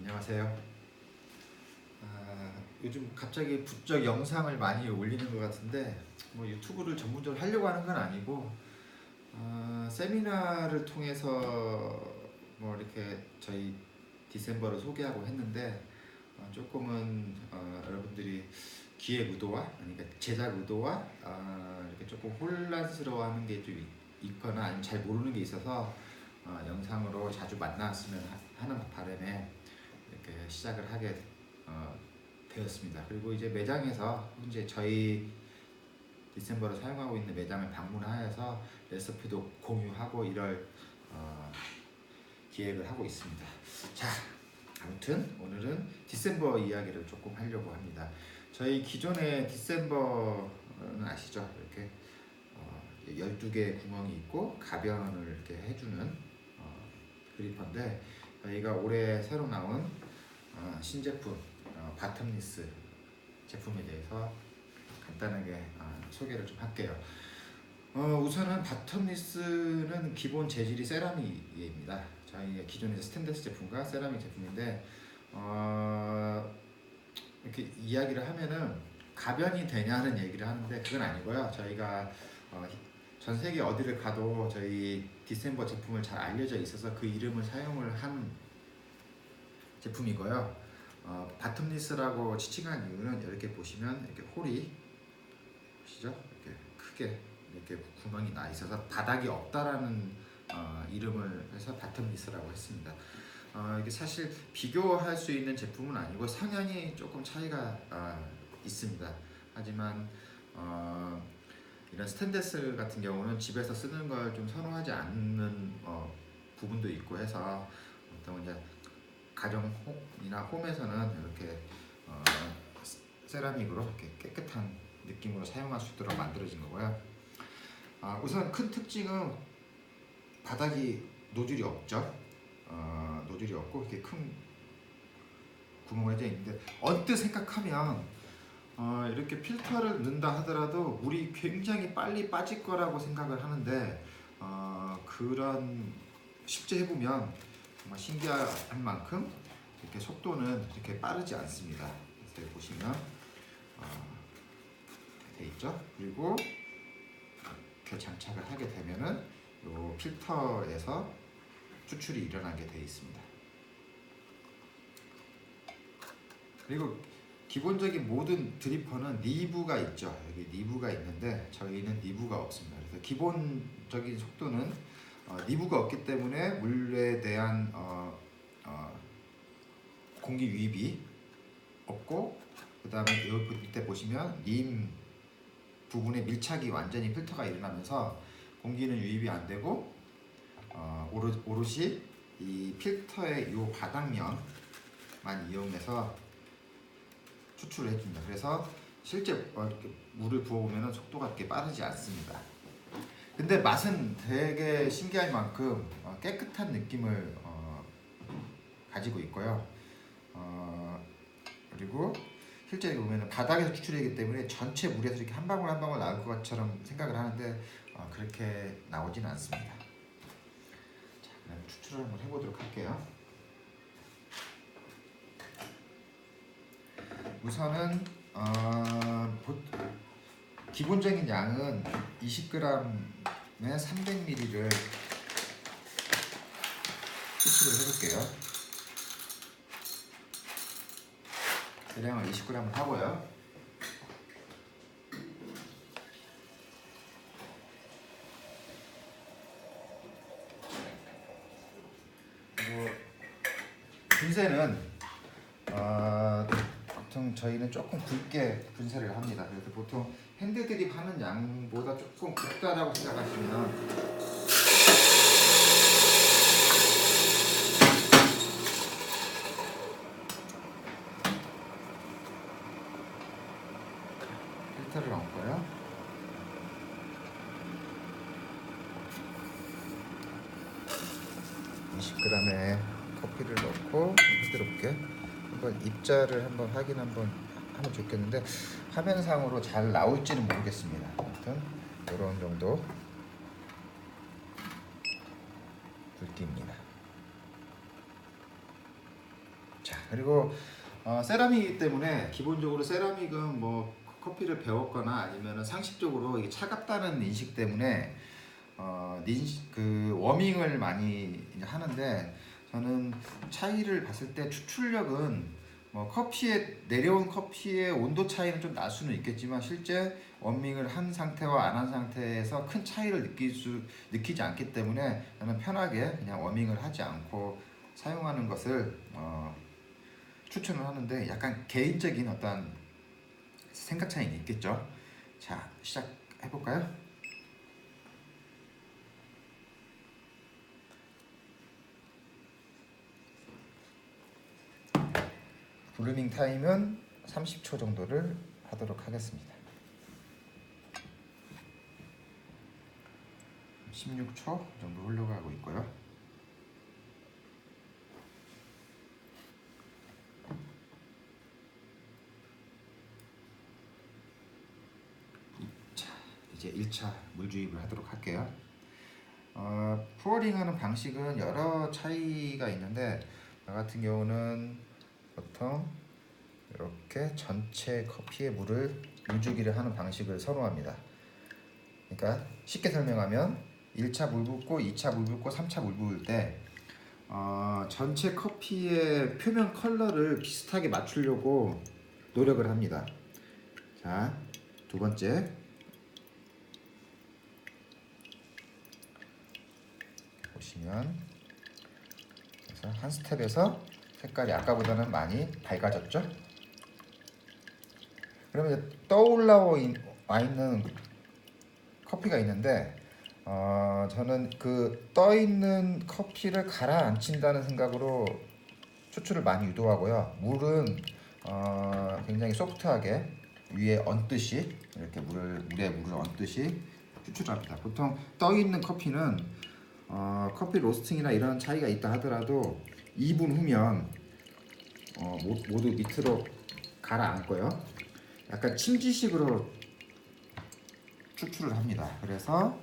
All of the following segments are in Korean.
안녕하세요. 요즘 갑자기 부쩍 영상을 많이 올리는 것 같은데 뭐 유튜브를 전문적으로 하려고 하는 건 아니고 세미나를 통해서 뭐 이렇게 저희 디셈버를 소개하고 했는데 조금은 여러분들이 기획 의도와 그러니까 제작 의도와 이렇게 조금 혼란스러워하는 게 좀 있거나 아니면 잘 모르는 게 있어서 영상으로 자주 만났으면 하는 바람에 이렇게 시작을 하게 되었습니다. 그리고 이제 매장에서 현재 저희 디셈버를 사용하고 있는 매장을 방문하여서 레시피도 공유하고 이럴 기획을 하고 있습니다. 자, 아무튼 오늘은 디셈버 이야기를 조금 하려고 합니다. 저희 기존의 디셈버는 아시죠? 이렇게 12개 구멍이 있고 가변을 이렇게 해주는 그리퍼인데 저희가 올해 새로 나온 신제품 바텀리스 제품에 대해서 간단하게 소개를 좀 할게요. 우선은 바텀리스는 기본 재질이 세라믹입니다. 저희 기존의 스테인리스 제품과 세라믹 제품인데 이렇게 이야기를 하면은 가변이 되냐는 얘기를 하는데 그건 아니고요. 저희가 전 세계 어디를 가도 저희 디셈버 제품을 잘 알려져 있어서 그 이름을 사용을 한 제품이고요. 바텀리스라고 지칭한 이유는 이렇게 보시면 이렇게 홀이 보시죠? 이렇게 크게 이렇게 구멍이 나 있어서 바닥이 없다라는 이름을 해서 바텀리스라고 했습니다. 이게 사실 비교할 수 있는 제품은 아니고 성향이 조금 차이가 있습니다. 하지만 이런 스테인리스 같은 경우는 집에서 쓰는 걸 좀 선호하지 않는 부분도 있고 해서 보통 이제 가정이나 홈에서는 이렇게 세라믹으로 이렇게 깨끗한 느낌으로 사용할 수 있도록 만들어진 거고요. 우선 큰 특징은 바닥이 노즐이 없죠. 노즐이 없고 이렇게 큰 구멍이 되어 있는데 언뜻 생각하면 이렇게 필터를 넣는다 하더라도 물이 굉장히 빨리 빠질 거라고 생각을 하는데 그런 실제 해보면 정말 신기한 만큼 이렇게 속도는 이렇게 빠르지 않습니다. 그래서 보시면 돼 있죠. 그리고 이렇게 장착을 하게 되면은 이 필터에서 추출이 일어나게 돼 있습니다. 그리고 기본적인 모든 드리퍼는 니브가 있죠. 여기 니브가 있는데 저희는 니브가 없습니다. 그래서 기본적인 속도는 니브가 없기 때문에 물에 대한 공기 유입이 없고 그 다음에 여기 밑에 보시면 림 부분에 밀착이 완전히 필터가 일어나면서 공기는 유입이 안 되고 오롯이 이 필터의 이 바닥면만 이용해서 추출을 해줍니다. 그래서 실제 물을 부어보면 속도가 그렇게 빠르지 않습니다. 근데 맛은 되게 신기할 만큼 깨끗한 느낌을 가지고 있고요. 그리고 실제 보면 바닥에서 추출이기 때문에 전체 물에서 이렇게 한 방울 한 방울 나올 것처럼 생각을 하는데 그렇게 나오진 않습니다. 자, 그럼 추출을 한번 해보도록 할게요. 우선은 기본적인 양은 20g에 300ml를 추출을 해볼게요. 대량을 20g을 하고요. 그리고 분쇄는 보통 저희는 조금 굵게 분쇄를 합니다. 그래서 보통 핸드드립 하는 양보다 조금 굵다라고 생각하시면 필터를 넣고요. (20g의) 커피를 넣고 부드럽게 한번 입자를 한번 확인 하면 좋겠는데 화면상으로 잘 나올지는 모르겠습니다. 아무튼 이런 정도 굵기입니다. 자, 그리고 세라믹이기 때문에 기본적으로 세라믹은 뭐 커피를 배웠거나 아니면 상식적으로 이게 차갑다는 인식 때문에 그 워밍을 많이 이제 하는데, 저는 차이를 봤을 때 추출력은 뭐 커피에 내려온 커피의 온도 차이는 좀 날 수는 있겠지만 실제 워밍을 한 상태와 안 한 상태에서 큰 차이를 느끼지 않기 때문에 저는 편하게 그냥 워밍을 하지 않고 사용하는 것을 추천을 하는데, 약간 개인적인 어떤 생각 차이는 있겠죠. 자, 시작해 볼까요? 브루닝 타임은 30초 정도를 하도록 하겠습니다. 16초 정도 흘러가고 있고요. 자, 이제 1차 물 주입을 하도록 할게요. 푸어링하는 방식은 여러 차이가 있는데, 나 같은 경우는 보통 이렇게 전체 커피에 물을 물주기를 하는 방식을 선호합니다. 그러니까 쉽게 설명하면 1차 물 붓고 2차 물 붓고 3차 물 부을 때 전체 커피의 표면 컬러를 비슷하게 맞추려고 노력을 합니다. 자, 두 번째 보시면, 그래서 한 스텝에서 색깔이 아까보다는 많이 밝아졌죠? 그러면 떠올라와 있는 커피가 있는데, 저는 그 떠있는 커피를 가라앉힌다는 생각으로 추출을 많이 유도하고요. 물은 굉장히 소프트하게 위에 얹듯이, 이렇게 물에 물을 얹듯이 추출합니다. 보통 떠있는 커피는 커피 로스팅이나 이런 차이가 있다 하더라도 2분 후면 모두 밑으로 가라앉고요. 약간 침지식으로 추출을 합니다. 그래서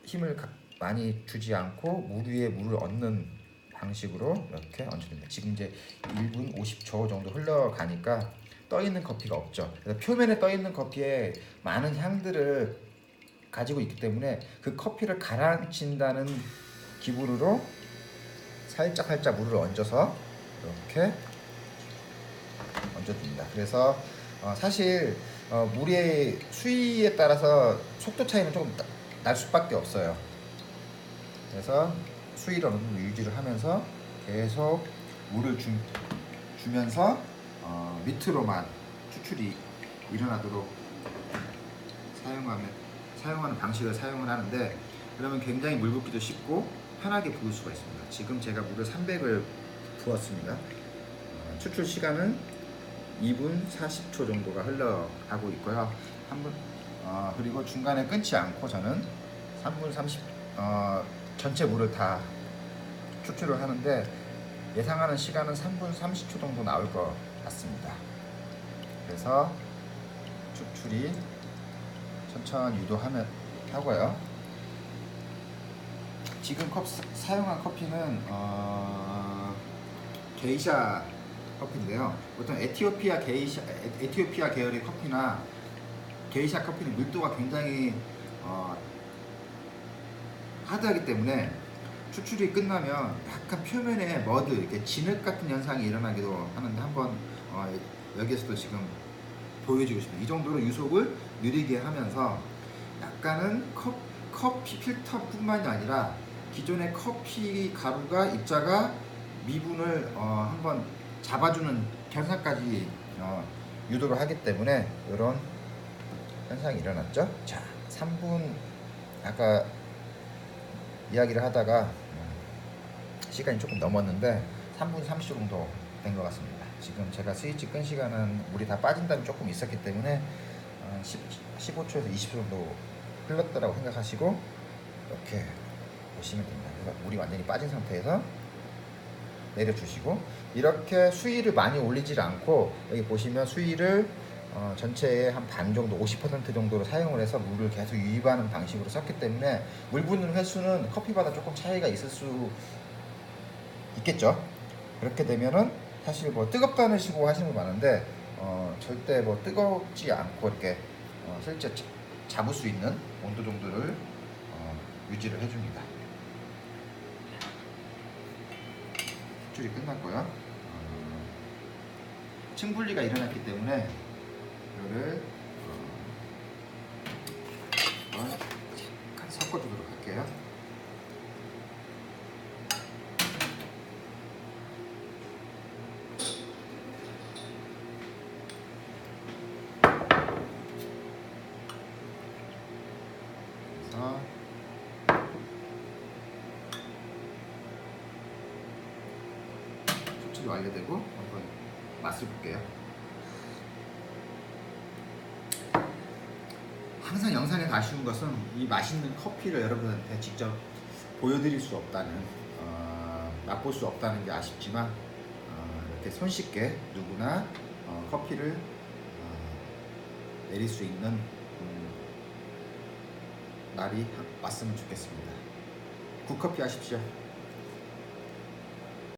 힘을 많이 주지 않고 물 위에 물을 얹는 방식으로 이렇게 얹습니다. 지금 이제 1분 50초 정도 흘러가니까 떠있는 커피가 없죠. 그래서 표면에 떠있는 커피에 많은 향들을 가지고 있기 때문에 그 커피를 가라앉힌다는 기분으로 살짝 물을 얹어서 이렇게 얹어줍니다. 그래서 사실 물의 수위에 따라서 속도 차이는 조금 날 수밖에 없어요. 그래서 수위를 어느 정도 유지를 하면서 계속 물을 주면서 밑으로만 추출이 일어나도록 사용하는 방식을 사용을 하는데, 그러면 굉장히 물 붓기도 쉽고 편하게 부을 수가 있습니다. 지금 제가 물을 300을 부었습니다. 추출 시간은 2분 40초 정도가 흘러가고 있고요. 그리고 중간에 끊지 않고 저는 3분 30 전체 물을 다 추출을 하는데, 예상하는 시간은 3분 30초 정도 나올 것 같습니다. 그래서 추출이 천천히 유도하고요. 지금 사용한 커피는 게이샤 커피인데요. 보통 에티오피아 계열의 커피나 게이샤 커피는 밀도가 굉장히 하드하기 때문에 추출이 끝나면 약간 표면에 머드, 이렇게 진흙 같은 현상이 일어나기도 하는데, 한번 여기에서도 지금 보여주고 싶습니다. 이 정도로 유속을 느리게 하면서 약간은 커피 필터뿐만이 아니라 기존의 커피 가루가 입자가 미분을 한번 잡아주는 현상까지 유도를 하기 때문에 이런 현상이 일어났죠. 자, 3분 아까 이야기를 하다가 시간이 조금 넘었는데 3분 30초 정도 된 것 같습니다. 지금 제가 스위치 끈 시간은 물이 다 빠진 다음에 조금 있었기 때문에 15초에서 20초 정도 흘렀다고 생각하시고 이렇게 보시면 됩니다. 그래서 물이 완전히 빠진 상태에서 내려주시고, 이렇게 수위를 많이 올리질 않고 여기 보시면 수위를 전체의 한 반 정도, 50% 정도로 사용을 해서 물을 계속 유입하는 방식으로 썼기 때문에 물 붓는 횟수는 커피마다 조금 차이가 있을 수 있겠죠. 그렇게 되면은 사실 뭐 뜨겁다는 식으로 하시는 분 많은데 절대 뭐 뜨겁지 않고 이렇게 실제 잡을 수 있는 온도 정도를 유지를 해줍니다. 습줄이 끝났고요. 층 분리가 일어났기 때문에 이거를 잠깐 섞어주도록 할게요. 그래서 습줄이 완료되고 한번 맛을 볼게요. 항상 영상에서 아쉬운 것은 이 맛있는 커피를 여러분한테 직접 보여드릴 수 없다는, 맛볼 수 없다는 게 아쉽지만 이렇게 손쉽게 누구나 커피를 내릴 수 있는 날이 왔으면 좋겠습니다. 굿커피 하십시오.